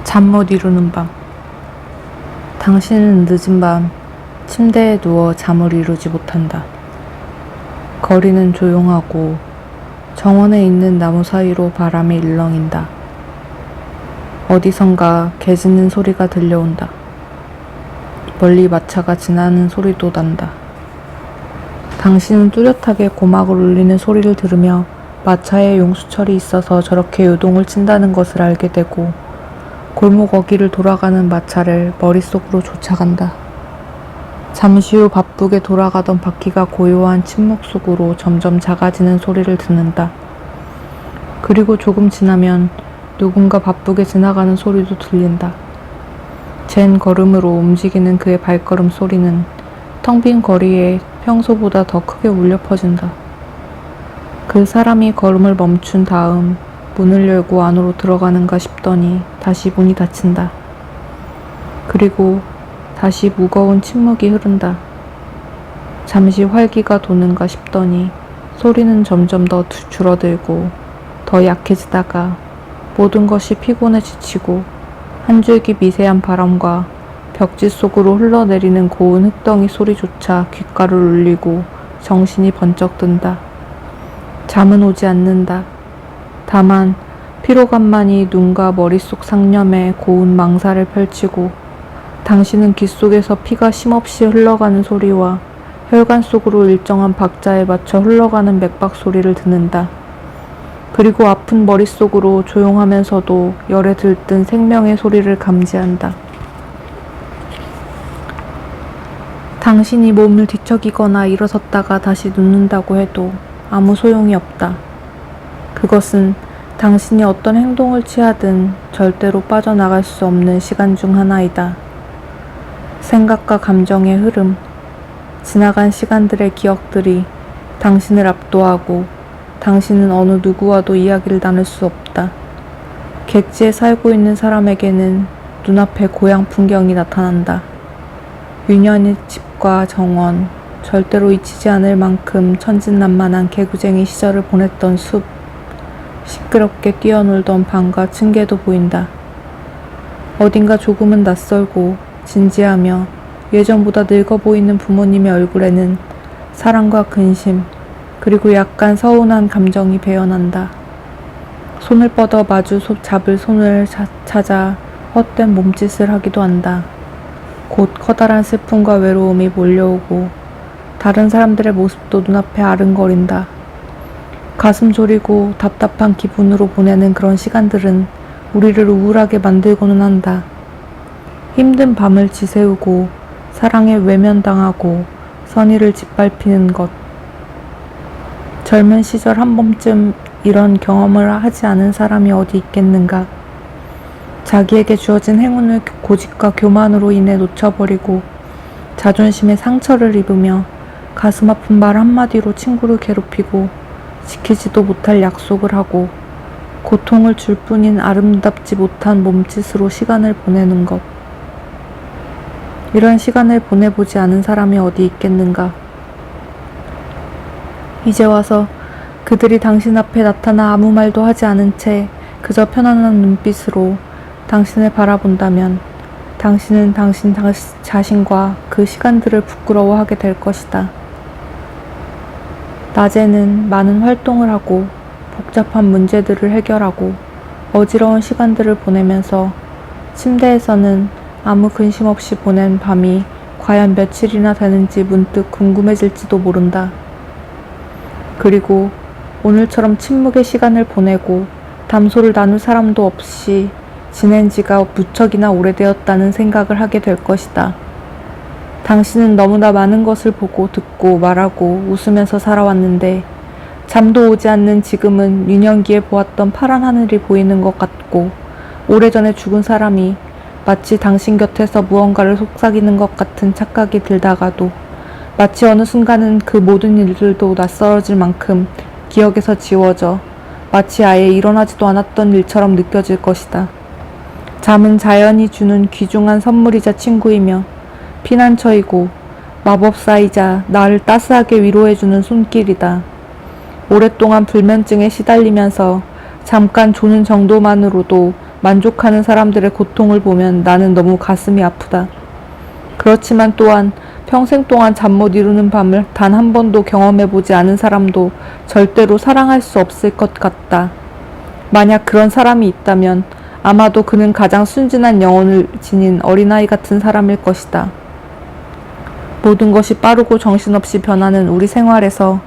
잠 못 이루는 밤. 당신은 늦은 밤 침대에 누워 잠을 이루지 못한다. 거리는 조용하고 정원에 있는 나무 사이로 바람이 일렁인다. 어디선가 개 짖는 소리가 들려온다. 멀리 마차가 지나는 소리도 난다. 당신은 뚜렷하게 고막을 울리는 소리를 들으며 마차에 용수철이 있어서 저렇게 요동을 친다는 것을 알게 되고 골목 어귀를 돌아가는 마차를 머릿속으로 쫓아간다. 잠시 후 바쁘게 돌아가던 바퀴가 고요한 침묵 속으로 점점 작아지는 소리를 듣는다. 그리고 조금 지나면 누군가 바쁘게 지나가는 소리도 들린다. 젠 걸음으로 움직이는 그의 발걸음 소리는 텅 빈 거리에 평소보다 더 크게 울려 퍼진다. 그 사람이 걸음을 멈춘 다음 문을 열고 안으로 들어가는가 싶더니 다시 문이 닫힌다. 그리고 다시 무거운 침묵이 흐른다. 잠시 활기가 도는가 싶더니 소리는 점점 더 줄어들고 더 약해지다가 모든 것이 피곤해 지치고 한 줄기 미세한 바람과 벽지 속으로 흘러내리는 고운 흙덩이 소리조차 귓가를 울리고 정신이 번쩍 든다. 잠은 오지 않는다. 다만 피로감만이 눈과 머릿속 상념에 고운 망사를 펼치고 당신은 귀 속에서 피가 쉼없이 흘러가는 소리와 혈관 속으로 일정한 박자에 맞춰 흘러가는 맥박 소리를 듣는다. 그리고 아픈 머릿속으로 조용하면서도 열에 들뜬 생명의 소리를 감지한다. 당신이 몸을 뒤척이거나 일어섰다가 다시 눕는다고 해도 아무 소용이 없다. 그것은 당신이 어떤 행동을 취하든 절대로 빠져나갈 수 없는 시간 중 하나이다. 생각과 감정의 흐름, 지나간 시간들의 기억들이 당신을 압도하고 당신은 어느 누구와도 이야기를 나눌 수 없다. 객지에 살고 있는 사람에게는 눈앞에 고향 풍경이 나타난다. 유년의 집과 정원, 절대로 잊히지 않을 만큼 천진난만한 개구쟁이 시절을 보냈던 숲, 시끄럽게 뛰어놀던 방과 층계도 보인다. 어딘가 조금은 낯설고 진지하며 예전보다 늙어 보이는 부모님의 얼굴에는 사랑과 근심, 그리고 약간 서운한 감정이 배어난다. 손을 뻗어 마주 잡을 손을 찾아 헛된 몸짓을 하기도 한다. 곧 커다란 슬픔과 외로움이 몰려오고 다른 사람들의 모습도 눈앞에 아른거린다. 가슴 졸이고 답답한 기분으로 보내는 그런 시간들은 우리를 우울하게 만들고는 한다. 힘든 밤을 지새우고 사랑에 외면당하고 선의를 짓밟히는 것. 젊은 시절 한 번쯤 이런 경험을 하지 않은 사람이 어디 있겠는가. 자기에게 주어진 행운을 고집과 교만으로 인해 놓쳐버리고 자존심에 상처를 입으며 가슴 아픈 말 한마디로 친구를 괴롭히고 지키지도 못할 약속을 하고 고통을 줄 뿐인 아름답지 못한 몸짓으로 시간을 보내는 것. 이런 시간을 보내보지 않은 사람이 어디 있겠는가. 이제 와서 그들이 당신 앞에 나타나 아무 말도 하지 않은 채 그저 편안한 눈빛으로 당신을 바라본다면 당신은 당신 자신과 그 시간들을 부끄러워하게 될 것이다. 낮에는 많은 활동을 하고 복잡한 문제들을 해결하고 어지러운 시간들을 보내면서 침대에서는 아무 근심 없이 보낸 밤이 과연 며칠이나 되는지 문득 궁금해질지도 모른다. 그리고 오늘처럼 침묵의 시간을 보내고 담소를 나눌 사람도 없이 지낸 지가 무척이나 오래되었다는 생각을 하게 될 것이다. 당신은 너무나 많은 것을 보고 듣고 말하고 웃으면서 살아왔는데 잠도 오지 않는 지금은 유년기에 보았던 파란 하늘이 보이는 것 같고 오래전에 죽은 사람이 마치 당신 곁에서 무언가를 속삭이는 것 같은 착각이 들다가도 마치 어느 순간은 그 모든 일들도 낯설어질 만큼 기억에서 지워져 마치 아예 일어나지도 않았던 일처럼 느껴질 것이다. 잠은 자연이 주는 귀중한 선물이자 친구이며 피난처이고 마법사이자 나를 따스하게 위로해주는 손길이다. 오랫동안 불면증에 시달리면서 잠깐 조는 정도만으로도 만족하는 사람들의 고통을 보면 나는 너무 가슴이 아프다. 그렇지만 또한 평생 동안 잠 못 이루는 밤을 단 한 번도 경험해보지 않은 사람도 절대로 사랑할 수 없을 것 같다. 만약 그런 사람이 있다면 아마도 그는 가장 순진한 영혼을 지닌 어린아이 같은 사람일 것이다. 모든 것이 빠르고 정신없이 변하는 우리 생활에서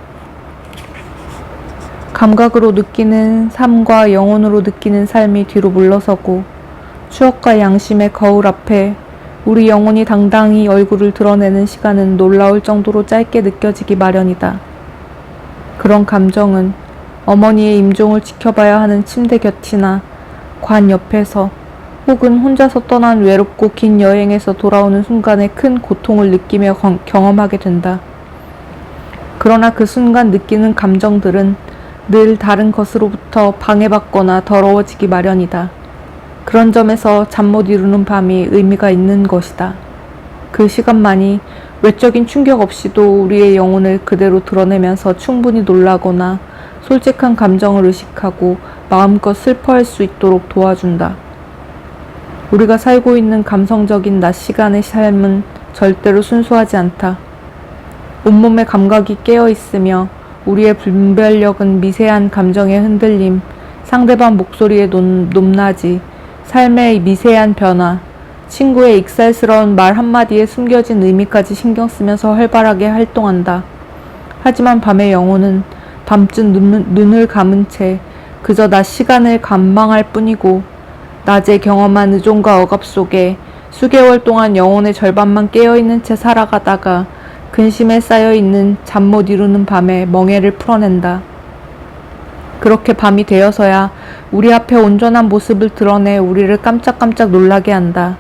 감각으로 느끼는 삶과 영혼으로 느끼는 삶이 뒤로 물러서고 추억과 양심의 거울 앞에 우리 영혼이 당당히 얼굴을 드러내는 시간은 놀라울 정도로 짧게 느껴지기 마련이다. 그런 감정은 어머니의 임종을 지켜봐야 하는 침대 곁이나 관 옆에서 혹은 혼자서 떠난 외롭고 긴 여행에서 돌아오는 순간에 큰 고통을 느끼며 경험하게 된다. 그러나 그 순간 느끼는 감정들은 늘 다른 것으로부터 방해받거나 더러워지기 마련이다. 그런 점에서 잠 못 이루는 밤이 의미가 있는 것이다. 그 시간만이 외적인 충격 없이도 우리의 영혼을 그대로 드러내면서 충분히 놀라거나 솔직한 감정을 의식하고 마음껏 슬퍼할 수 있도록 도와준다. 우리가 살고 있는 감성적인 낮 시간의 삶은 절대로 순수하지 않다. 온몸의 감각이 깨어 있으며 우리의 분별력은 미세한 감정의 흔들림, 상대방 목소리의 높낮이, 삶의 미세한 변화, 친구의 익살스러운 말 한마디에 숨겨진 의미까지 신경 쓰면서 활발하게 활동한다. 하지만 밤의 영혼은 밤쯤 눈을 감은 채 그저 낮 시간을 관망할 뿐이고 낮에 경험한 의존과 억압 속에 수개월 동안 영혼의 절반만 깨어있는 채 살아가다가 근심에 쌓여있는 잠 못 이루는 밤에 멍해를 풀어낸다. 그렇게 밤이 되어서야 우리 앞에 온전한 모습을 드러내 우리를 깜짝깜짝 놀라게 한다.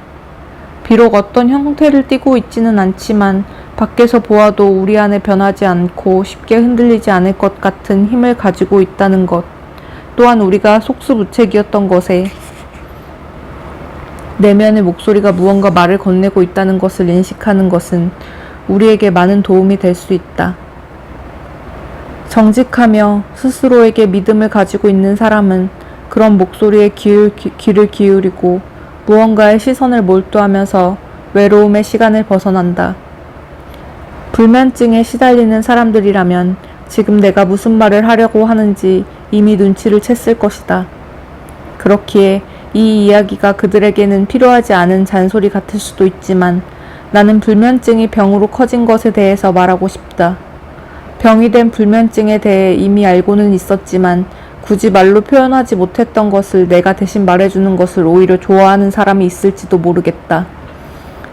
비록 어떤 형태를 띠고 있지는 않지만 밖에서 보아도 우리 안에 변하지 않고 쉽게 흔들리지 않을 것 같은 힘을 가지고 있다는 것, 또한 우리가 속수무책이었던 것에 내면의 목소리가 무언가 말을 건네고 있다는 것을 인식하는 것은 우리에게 많은 도움이 될 수 있다. 정직하며 스스로에게 믿음을 가지고 있는 사람은 그런 목소리에 귀를 기울이고 무언가의 시선을 몰두하면서 외로움의 시간을 벗어난다. 불면증에 시달리는 사람들이라면 지금 내가 무슨 말을 하려고 하는지 이미 눈치를 챘을 것이다. 그렇기에 이 이야기가 그들에게는 필요하지 않은 잔소리 같을 수도 있지만 나는 불면증이 병으로 커진 것에 대해서 말하고 싶다. 병이 된 불면증에 대해 이미 알고는 있었지만 굳이 말로 표현하지 못했던 것을 내가 대신 말해주는 것을 오히려 좋아하는 사람이 있을지도 모르겠다.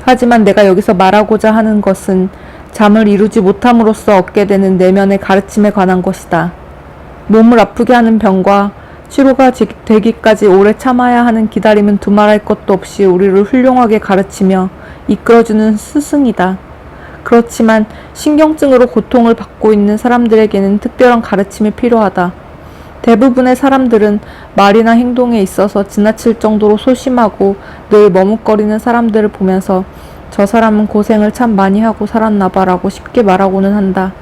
하지만 내가 여기서 말하고자 하는 것은 잠을 이루지 못함으로써 얻게 되는 내면의 가르침에 관한 것이다. 몸을 아프게 하는 병과 치료가 되기까지 오래 참아야 하는 기다림은 두말할 것도 없이 우리를 훌륭하게 가르치며 이끌어주는 스승이다. 그렇지만 신경증으로 고통을 받고 있는 사람들에게는 특별한 가르침이 필요하다. 대부분의 사람들은 말이나 행동에 있어서 지나칠 정도로 소심하고 늘 머뭇거리는 사람들을 보면서 저 사람은 고생을 참 많이 하고 살았나봐 라고 쉽게 말하고는 한다.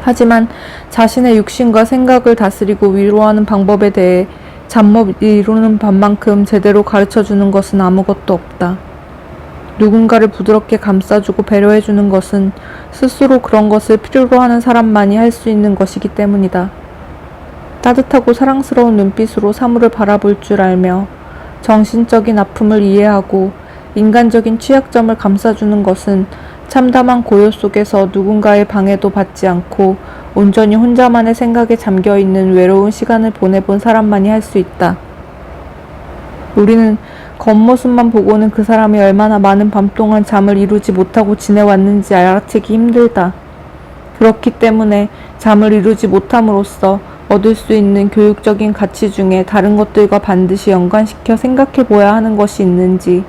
하지만 자신의 육신과 생각을 다스리고 위로하는 방법에 대해 잠 못 이루는 밤만큼 제대로 가르쳐주는 것은 아무것도 없다. 누군가를 부드럽게 감싸주고 배려해주는 것은 스스로 그런 것을 필요로 하는 사람만이 할 수 있는 것이기 때문이다. 따뜻하고 사랑스러운 눈빛으로 사물을 바라볼 줄 알며 정신적인 아픔을 이해하고 인간적인 취약점을 감싸주는 것은 참담한 고요 속에서 누군가의 방해도 받지 않고 온전히 혼자만의 생각에 잠겨있는 외로운 시간을 보내본 사람만이 할 수 있다. 우리는 겉모습만 보고는 그 사람이 얼마나 많은 밤 동안 잠을 이루지 못하고 지내왔는지 알아채기 힘들다. 그렇기 때문에 잠을 이루지 못함으로써 얻을 수 있는 교육적인 가치 중에 다른 것들과 반드시 연관시켜 생각해 보아야 하는 것이 있는지,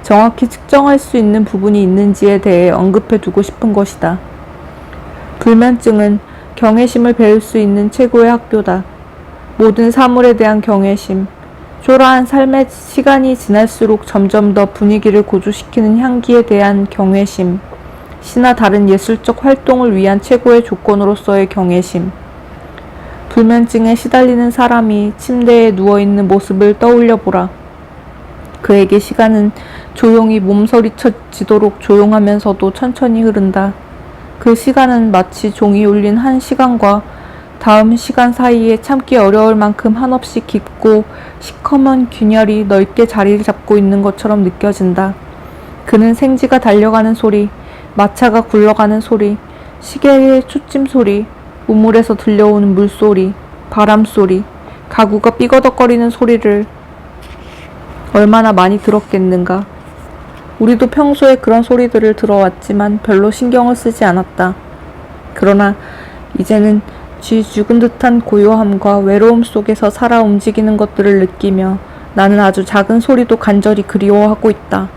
정확히 측정할 수 있는 부분이 있는지에 대해 언급해 두고 싶은 것이다. 불면증은 경외심을 배울 수 있는 최고의 학교다. 모든 사물에 대한 경외심, 초라한 삶의 시간이 지날수록 점점 더 분위기를 고조시키는 향기에 대한 경외심, 시나 다른 예술적 활동을 위한 최고의 조건으로서의 경외심, 불면증에 시달리는 사람이 침대에 누워있는 모습을 떠올려 보라. 그에게 시간은 조용히 몸서리쳐지도록 조용하면서도 천천히 흐른다. 그 시간은 마치 종이 울린 한 시간과 다음 시간 사이에 참기 어려울 만큼 한없이 깊고 시커먼 균열이 넓게 자리를 잡고 있는 것처럼 느껴진다. 그는 생지가 달려가는 소리, 마차가 굴러가는 소리, 시계의 초침 소리, 우물에서 들려오는 물소리, 바람소리, 가구가 삐거덕거리는 소리를 얼마나 많이 들었겠는가. 우리도 평소에 그런 소리들을 들어왔지만 별로 신경을 쓰지 않았다. 그러나 이제는 쥐 죽은 듯한 고요함과 외로움 속에서 살아 움직이는 것들을 느끼며 나는 아주 작은 소리도 간절히 그리워하고 있다.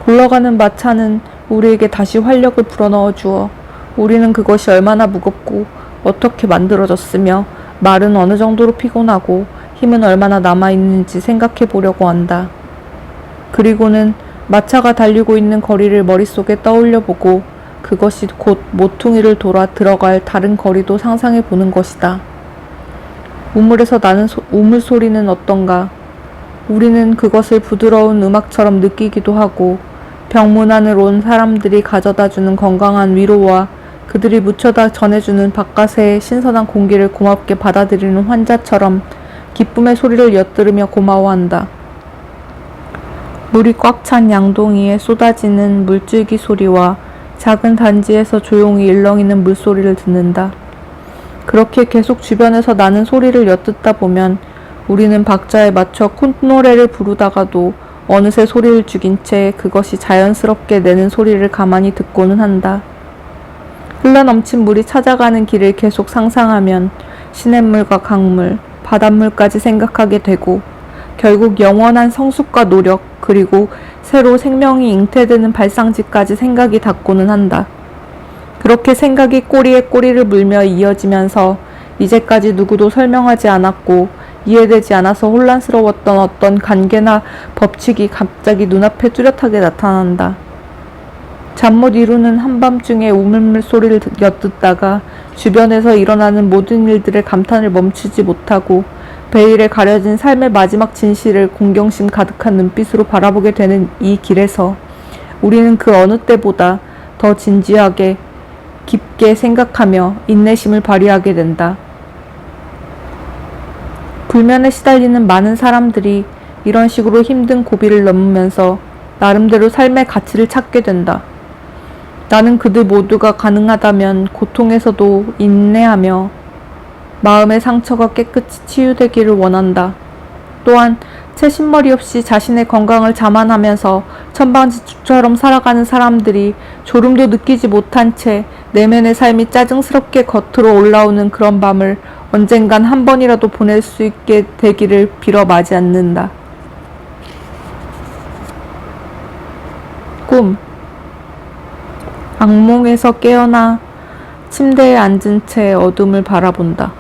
굴러가는 마차는 우리에게 다시 활력을 불어넣어 주어 우리는 그것이 얼마나 무겁고 어떻게 만들어졌으며 말은 어느 정도로 피곤하고 힘은 얼마나 남아있는지 생각해 보려고 한다. 그리고는 마차가 달리고 있는 거리를 머릿속에 떠올려 보고 그것이 곧 모퉁이를 돌아 들어갈 다른 거리도 상상해 보는 것이다. 우물에서 나는 우물 소리는 어떤가? 우리는 그것을 부드러운 음악처럼 느끼기도 하고 병문안을 온 사람들이 가져다주는 건강한 위로와 그들이 묻혀다 전해주는 바깥의 신선한 공기를 고맙게 받아들이는 환자처럼 기쁨의 소리를 엿들으며 고마워한다. 물이 꽉 찬 양동이에 쏟아지는 물줄기 소리와 작은 단지에서 조용히 일렁이는 물소리를 듣는다. 그렇게 계속 주변에서 나는 소리를 엿듣다 보면 우리는 박자에 맞춰 콧노래를 부르다가도 어느새 소리를 죽인 채 그것이 자연스럽게 내는 소리를 가만히 듣고는 한다. 흘러넘친 물이 찾아가는 길을 계속 상상하면 시냇물과 강물, 바닷물까지 생각하게 되고 결국 영원한 성숙과 노력 그리고 새로 생명이 잉태되는 발상지까지 생각이 닿고는 한다. 그렇게 생각이 꼬리에 꼬리를 물며 이어지면서 이제까지 누구도 설명하지 않았고 이해되지 않아서 혼란스러웠던 어떤 관계나 법칙이 갑자기 눈앞에 뚜렷하게 나타난다. 잠 못 이루는 한밤중에 우물물 소리를 엿듣다가 주변에서 일어나는 모든 일들의 감탄을 멈추지 못하고 베일에 가려진 삶의 마지막 진실을 공경심 가득한 눈빛으로 바라보게 되는 이 길에서 우리는 그 어느 때보다 더 진지하게 깊게 생각하며 인내심을 발휘하게 된다. 불면에 시달리는 많은 사람들이 이런 식으로 힘든 고비를 넘으면서 나름대로 삶의 가치를 찾게 된다. 나는 그들 모두가 가능하다면 고통에서도 인내하며 마음의 상처가 깨끗이 치유되기를 원한다. 또한 채신머리 없이 자신의 건강을 자만하면서 천방지축처럼 살아가는 사람들이 졸음도 느끼지 못한 채 내면의 삶이 짜증스럽게 겉으로 올라오는 그런 밤을 언젠간 한 번이라도 보낼 수 있게 되기를 빌어 마지 않는다. 꿈. 악몽에서 깨어나 침대에 앉은 채 어둠을 바라본다.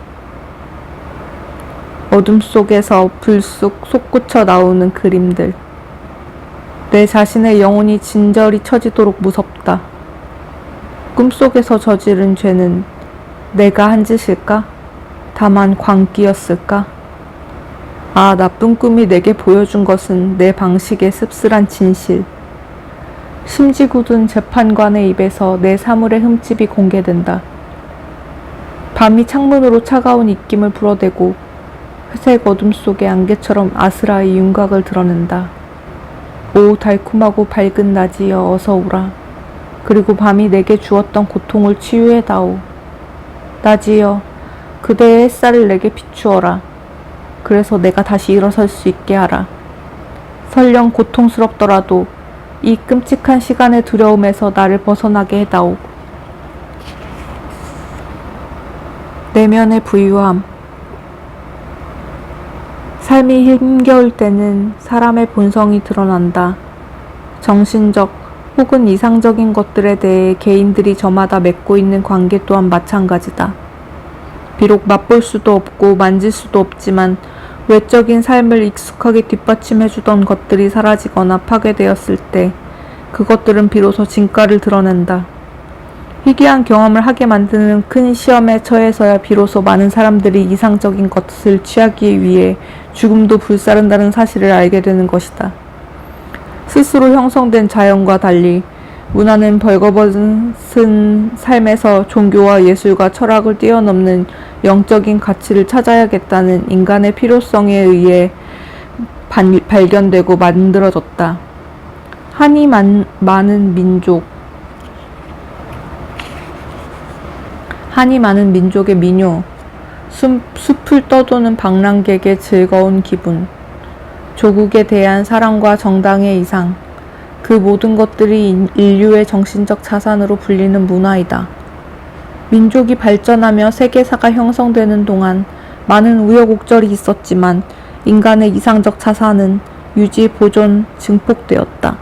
어둠 속에서 불쑥 솟구쳐 나오는 그림들. 내 자신의 영혼이 진저리 처지도록 무섭다. 꿈속에서 저지른 죄는 내가 한 짓일까? 다만 광기였을까? 아, 나쁜 꿈이 내게 보여준 것은 내 방식의 씁쓸한 진실. 심지 굳은 재판관의 입에서 내 사물의 흠집이 공개된다. 밤이 창문으로 차가운 입김을 불어대고 회색 어둠 속에 안개처럼 아스라이 윤곽을 드러낸다. 오 달콤하고 밝은 낮이여 어서 오라. 그리고 밤이 내게 주었던 고통을 치유해다오. 낮이여 그대의 햇살을 내게 비추어라. 그래서 내가 다시 일어설 수 있게 하라. 설령 고통스럽더라도 이 끔찍한 시간의 두려움에서 나를 벗어나게 해다오. 내면의 부유함. 삶이 힘겨울 때는 사람의 본성이 드러난다. 정신적 혹은 이상적인 것들에 대해 개인들이 저마다 맺고 있는 관계 또한 마찬가지다. 비록 맛볼 수도 없고 만질 수도 없지만 외적인 삶을 익숙하게 뒷받침해주던 것들이 사라지거나 파괴되었을 때 그것들은 비로소 진가를 드러낸다. 희귀한 경험을 하게 만드는 큰 시험에 처해서야 비로소 많은 사람들이 이상적인 것을 취하기 위해 죽음도 불사른다는 사실을 알게 되는 것이다. 스스로 형성된 자연과 달리 문화는 벌거벗은 삶에서 종교와 예술과 철학을 뛰어넘는 영적인 가치를 찾아야겠다는 인간의 필요성에 의해 발견되고 만들어졌다. 한이 많은 민족의 민요, 숲을 떠도는 방랑객의 즐거운 기분, 조국에 대한 사랑과 정당의 이상, 그 모든 것들이 인류의 정신적 자산으로 불리는 문화이다. 민족이 발전하며 세계사가 형성되는 동안 많은 우여곡절이 있었지만 인간의 이상적 자산은 유지, 보존, 증폭되었다.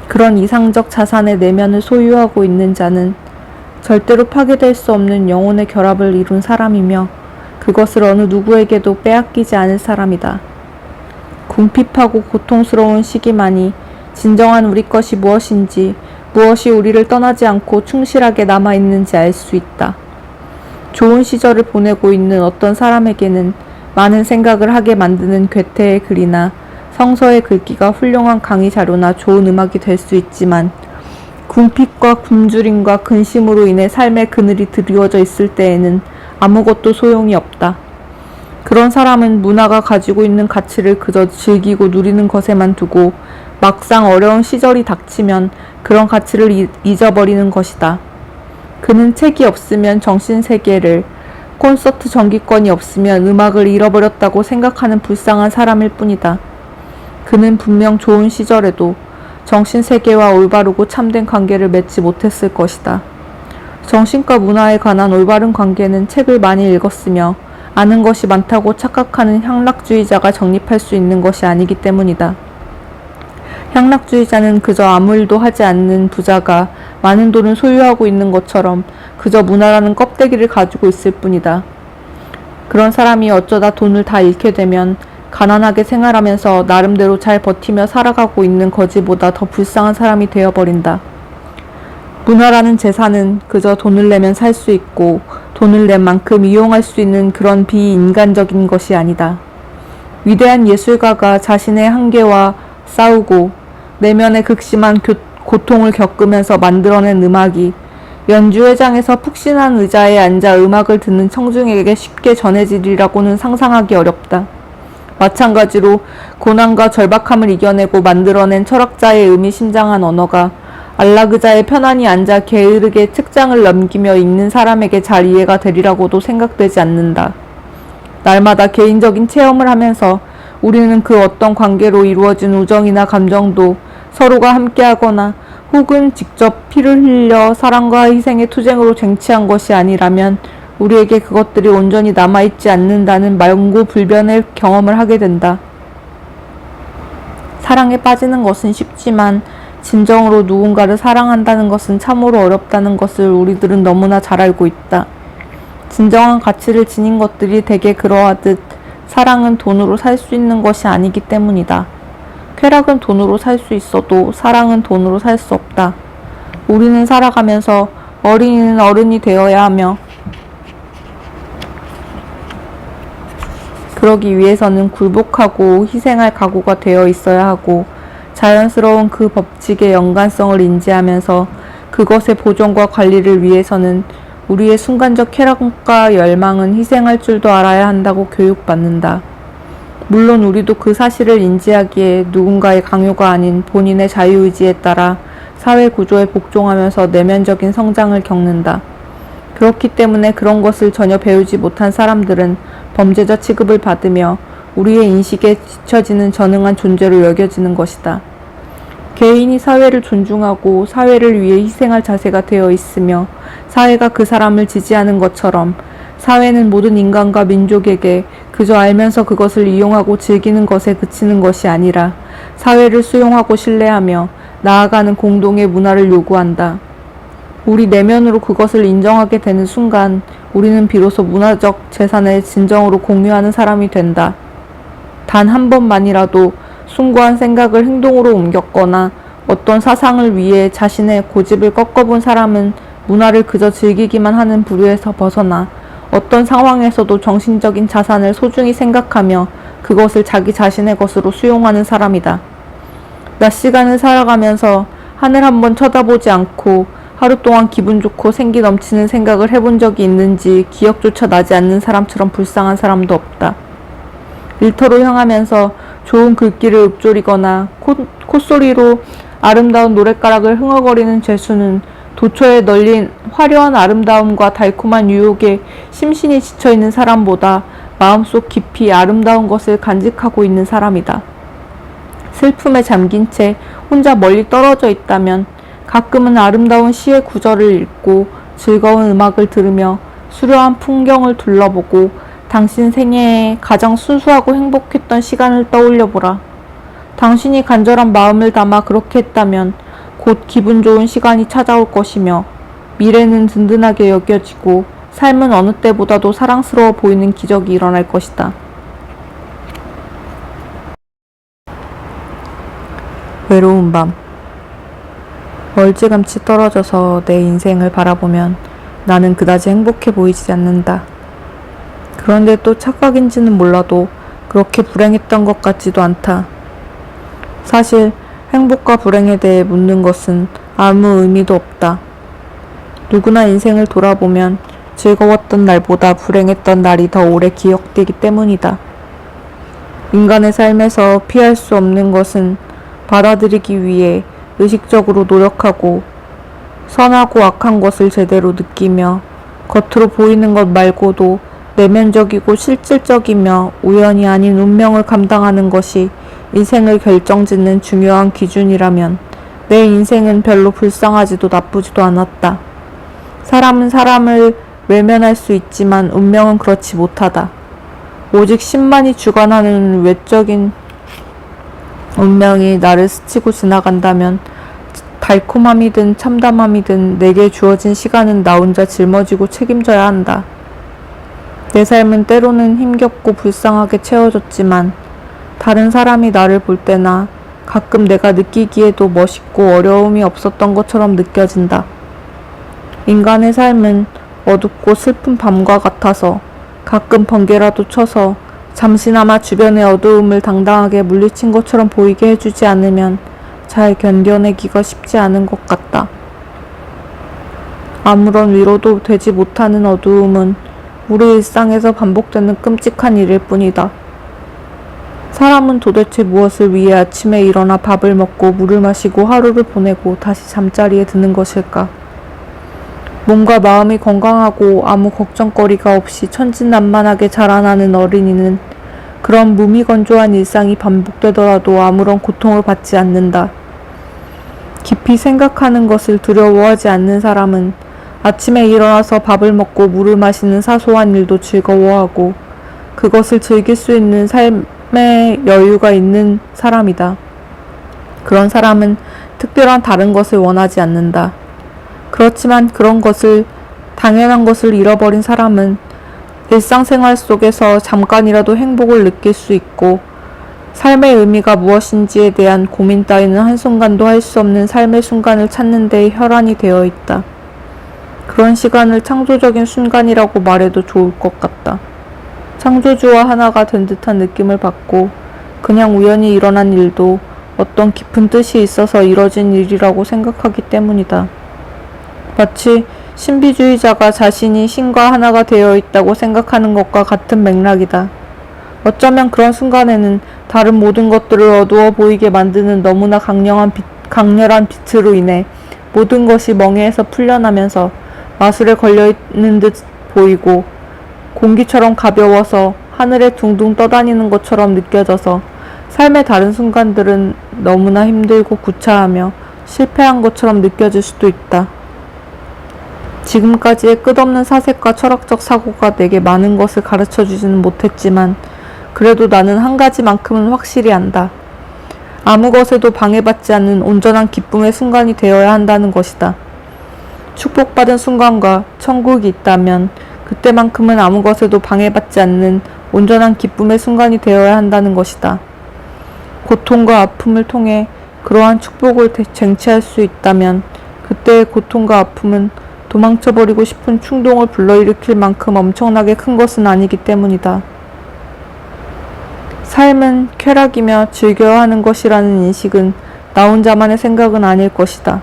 그런 이상적 자산의 내면을 소유하고 있는 자는 절대로 파괴될 수 없는 영혼의 결합을 이룬 사람이며 그것을 어느 누구에게도 빼앗기지 않을 사람이다. 궁핍하고 고통스러운 시기만이 진정한 우리 것이 무엇인지, 무엇이 우리를 떠나지 않고 충실하게 남아있는지 알 수 있다. 좋은 시절을 보내고 있는 어떤 사람에게는 많은 생각을 하게 만드는 괴테의 글이나 성서의 글귀가 훌륭한 강의 자료나 좋은 음악이 될 수 있지만 궁핍과 굶주림과 근심으로 인해 삶의 그늘이 드리워져 있을 때에는 아무것도 소용이 없다. 그런 사람은 문화가 가지고 있는 가치를 그저 즐기고 누리는 것에만 두고 막상 어려운 시절이 닥치면 그런 가치를 잊어버리는 것이다. 그는 책이 없으면 정신세계를, 콘서트 정기권이 없으면 음악을 잃어버렸다고 생각하는 불쌍한 사람일 뿐이다. 그는 분명 좋은 시절에도 정신세계와 올바르고 참된 관계를 맺지 못했을 것이다. 정신과 문화에 관한 올바른 관계는 책을 많이 읽었으며 아는 것이 많다고 착각하는 향락주의자가 정립할 수 있는 것이 아니기 때문이다. 향락주의자는 그저 아무 일도 하지 않는 부자가 많은 돈을 소유하고 있는 것처럼 그저 문화라는 껍데기를 가지고 있을 뿐이다. 그런 사람이 어쩌다 돈을 다 잃게 되면 가난하게 생활하면서 나름대로 잘 버티며 살아가고 있는 거지보다 더 불쌍한 사람이 되어버린다. 문화라는 재산은 그저 돈을 내면 살 수 있고 돈을 낸 만큼 이용할 수 있는 그런 비인간적인 것이 아니다. 위대한 예술가가 자신의 한계와 싸우고 내면의 극심한 고통을 겪으면서 만들어낸 음악이 연주회장에서 푹신한 의자에 앉아 음악을 듣는 청중에게 쉽게 전해지리라고는 상상하기 어렵다. 마찬가지로 고난과 절박함을 이겨내고 만들어낸 철학자의 의미심장한 언어가 안락의자에 편안히 앉아 게으르게 책장을 넘기며 읽는 사람에게 잘 이해가 되리라고도 생각되지 않는다. 날마다 개인적인 체험을 하면서 우리는 그 어떤 관계로 이루어진 우정이나 감정도 서로가 함께하거나 혹은 직접 피를 흘려 사랑과 희생의 투쟁으로 쟁취한 것이 아니라면 우리에게 그것들이 온전히 남아있지 않는다는 망고불변의 경험을 하게 된다. 사랑에 빠지는 것은 쉽지만 진정으로 누군가를 사랑한다는 것은 참으로 어렵다는 것을 우리들은 너무나 잘 알고 있다. 진정한 가치를 지닌 것들이 대개 그러하듯 사랑은 돈으로 살 수 있는 것이 아니기 때문이다. 쾌락은 돈으로 살 수 있어도 사랑은 돈으로 살 수 없다. 우리는 살아가면서 어린이는 어른이 되어야 하며 그러기 위해서는 굴복하고 희생할 각오가 되어 있어야 하고 자연스러운 그 법칙의 연관성을 인지하면서 그것의 보존과 관리를 위해서는 우리의 순간적 쾌락과 열망은 희생할 줄도 알아야 한다고 교육받는다. 물론 우리도 그 사실을 인지하기에 누군가의 강요가 아닌 본인의 자유의지에 따라 사회 구조에 복종하면서 내면적인 성장을 겪는다. 그렇기 때문에 그런 것을 전혀 배우지 못한 사람들은 범죄자 취급을 받으며 우리의 인식에 뒤처지는 전능한 존재로 여겨지는 것이다. 개인이 사회를 존중하고 사회를 위해 희생할 자세가 되어 있으며 사회가 그 사람을 지지하는 것처럼 사회는 모든 인간과 민족에게 그저 알면서 그것을 이용하고 즐기는 것에 그치는 것이 아니라 사회를 수용하고 신뢰하며 나아가는 공동의 문화를 요구한다. 우리 내면으로 그것을 인정하게 되는 순간 우리는 비로소 문화적 재산을 진정으로 공유하는 사람이 된다. 단 한 번만이라도 숭고한 생각을 행동으로 옮겼거나 어떤 사상을 위해 자신의 고집을 꺾어본 사람은 문화를 그저 즐기기만 하는 부류에서 벗어나 어떤 상황에서도 정신적인 자산을 소중히 생각하며 그것을 자기 자신의 것으로 수용하는 사람이다. 낮 시간을 살아가면서 하늘 한번 쳐다보지 않고 하루 동안 기분 좋고 생기 넘치는 생각을 해본 적이 있는지 기억조차 나지 않는 사람처럼 불쌍한 사람도 없다. 일터로 향하면서 좋은 글귀를 읊조리거나 콧소리로 아름다운 노랫가락을 흥얼거리는 죄수는 도처에 널린 화려한 아름다움과 달콤한 유혹에 심신이 지쳐있는 사람보다 마음속 깊이 아름다운 것을 간직하고 있는 사람이다. 슬픔에 잠긴 채 혼자 멀리 떨어져 있다면 가끔은 아름다운 시의 구절을 읽고 즐거운 음악을 들으며 수려한 풍경을 둘러보고 당신 생애에 가장 순수하고 행복했던 시간을 떠올려보라. 당신이 간절한 마음을 담아 그렇게 했다면 곧 기분 좋은 시간이 찾아올 것이며 미래는 든든하게 여겨지고 삶은 어느 때보다도 사랑스러워 보이는 기적이 일어날 것이다. 외로운 밤. 멀찌감치 떨어져서 내 인생을 바라보면 나는 그다지 행복해 보이지 않는다. 그런데 또 착각인지는 몰라도 그렇게 불행했던 것 같지도 않다. 사실 행복과 불행에 대해 묻는 것은 아무 의미도 없다. 누구나 인생을 돌아보면 즐거웠던 날보다 불행했던 날이 더 오래 기억되기 때문이다. 인간의 삶에서 피할 수 없는 것은 받아들이기 위해 의식적으로 노력하고 선하고 악한 것을 제대로 느끼며 겉으로 보이는 것 말고도 내면적이고 실질적이며 우연이 아닌 운명을 감당하는 것이 인생을 결정짓는 중요한 기준이라면 내 인생은 별로 불쌍하지도 나쁘지도 않았다. 사람은 사람을 외면할 수 있지만 운명은 그렇지 못하다. 오직 신만이 주관하는 외적인 운명이 나를 스치고 지나간다면 달콤함이든 참담함이든 내게 주어진 시간은 나 혼자 짊어지고 책임져야 한다. 내 삶은 때로는 힘겹고 불쌍하게 채워졌지만 다른 사람이 나를 볼 때나 가끔 내가 느끼기에도 멋있고 어려움이 없었던 것처럼 느껴진다. 인간의 삶은 어둡고 슬픈 밤과 같아서 가끔 번개라도 쳐서 잠시나마 주변의 어두움을 당당하게 물리친 것처럼 보이게 해주지 않으면 잘 견뎌내기가 쉽지 않은 것 같다. 아무런 위로도 되지 못하는 어두움은 우리 일상에서 반복되는 끔찍한 일일 뿐이다. 사람은 도대체 무엇을 위해 아침에 일어나 밥을 먹고 물을 마시고 하루를 보내고 다시 잠자리에 드는 것일까? 몸과 마음이 건강하고 아무 걱정거리가 없이 천진난만하게 자라나는 어린이는 그런 무미건조한 일상이 반복되더라도 아무런 고통을 받지 않는다. 깊이 생각하는 것을 두려워하지 않는 사람은 아침에 일어나서 밥을 먹고 물을 마시는 사소한 일도 즐거워하고 그것을 즐길 수 있는 삶의 여유가 있는 사람이다. 그런 사람은 특별한 다른 것을 원하지 않는다. 그렇지만 그런 것을, 당연한 것을 잃어버린 사람은 일상생활 속에서 잠깐이라도 행복을 느낄 수 있고 삶의 의미가 무엇인지에 대한 고민 따위는 한순간도 할 수 없는 삶의 순간을 찾는 데 혈안이 되어 있다. 그런 시간을 창조적인 순간이라고 말해도 좋을 것 같다. 창조주와 하나가 된 듯한 느낌을 받고 그냥 우연히 일어난 일도 어떤 깊은 뜻이 있어서 이뤄진 일이라고 생각하기 때문이다. 마치 신비주의자가 자신이 신과 하나가 되어 있다고 생각하는 것과 같은 맥락이다. 어쩌면 그런 순간에는 다른 모든 것들을 어두워 보이게 만드는 너무나 강렬한 빛으로 인해 모든 것이 멍에에서 풀려나면서 마술에 걸려있는 듯 보이고 공기처럼 가벼워서 하늘에 둥둥 떠다니는 것처럼 느껴져서 삶의 다른 순간들은 너무나 힘들고 구차하며 실패한 것처럼 느껴질 수도 있다. 지금까지의 끝없는 사색과 철학적 사고가 내게 많은 것을 가르쳐주지는 못했지만 그래도 나는 한 가지만큼은 확실히 안다. 아무 것에도 방해받지 않는 온전한 기쁨의 순간이 되어야 한다는 것이다. 축복받은 순간과 천국이 있다면 그때만큼은 아무 것에도 방해받지 않는 온전한 기쁨의 순간이 되어야 한다는 것이다. 고통과 아픔을 통해 그러한 축복을 쟁취할 수 있다면 그때의 고통과 아픔은 도망쳐버리고 싶은 충동을 불러일으킬 만큼 엄청나게 큰 것은 아니기 때문이다. 삶은 쾌락이며 즐겨야 하는 것이라는 인식은 나 혼자만의 생각은 아닐 것이다.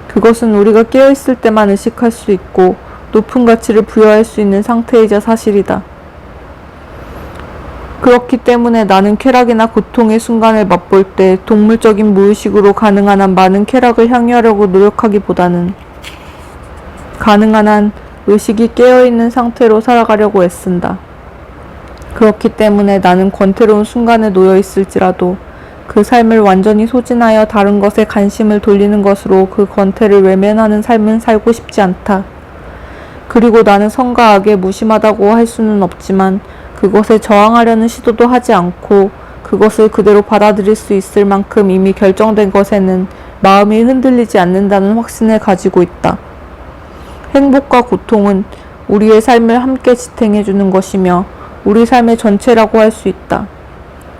그것은 우리가 깨어있을 때만 의식할 수 있고 높은 가치를 부여할 수 있는 상태이자 사실이다. 그렇기 때문에 나는 쾌락이나 고통의 순간을 맛볼 때 동물적인 무의식으로 가능한 한 많은 쾌락을 향유하려고 노력하기보다는 가능한 한 의식이 깨어있는 상태로 살아가려고 애쓴다. 그렇기 때문에 나는 권태로운 순간에 놓여 있을지라도 그 삶을 완전히 소진하여 다른 것에 관심을 돌리는 것으로 그 권태를 외면하는 삶은 살고 싶지 않다. 그리고 나는 선과 악에 무심하다고 할 수는 없지만 그것에 저항하려는 시도도 하지 않고 그것을 그대로 받아들일 수 있을 만큼 이미 결정된 것에는 마음이 흔들리지 않는다는 확신을 가지고 있다. 행복과 고통은 우리의 삶을 함께 지탱해주는 것이며 우리 삶의 전체라고 할 수 있다.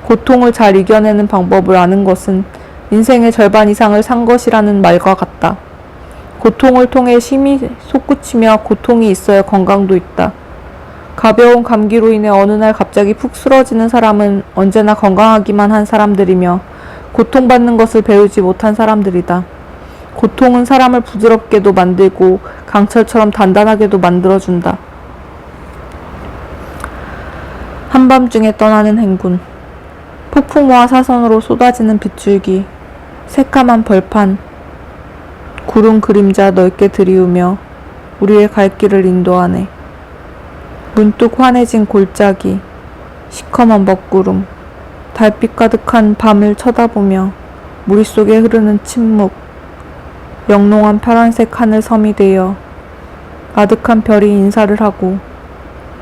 고통을 잘 이겨내는 방법을 아는 것은 인생의 절반 이상을 산 것이라는 말과 같다. 고통을 통해 힘이 솟구치며 고통이 있어야 건강도 있다. 가벼운 감기로 인해 어느 날 갑자기 푹 쓰러지는 사람은 언제나 건강하기만 한 사람들이며 고통받는 것을 배우지 못한 사람들이다. 고통은 사람을 부드럽게도 만들고 강철처럼 단단하게도 만들어준다. 한밤중에 떠나는 행군. 폭풍우와 사선으로 쏟아지는 빗줄기, 새까만 벌판, 구름 그림자 넓게 들이우며 우리의 갈 길을 인도하네. 문득 환해진 골짜기, 시커먼 먹구름, 달빛 가득한 밤을 쳐다보며 무리 속에 흐르는 침묵, 영롱한 파란색 하늘 섬이 되어 아득한 별이 인사를 하고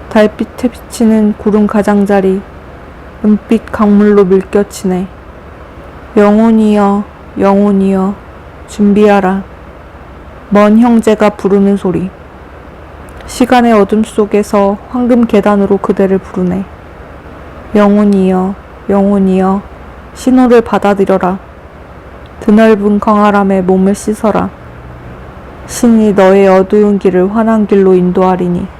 달빛에 비치는 구름 가장자리, 은빛 강물로 밀겨치네. 영혼이여, 영혼이여, 준비하라. 먼 형제가 부르는 소리. 시간의 어둠 속에서 황금 계단으로 그대를 부르네. 영혼이여, 영혼이여, 신호를 받아들여라. 드넓은 광활함에 몸을 씻어라. 신이 너의 어두운 길을 환한 길로 인도하리니.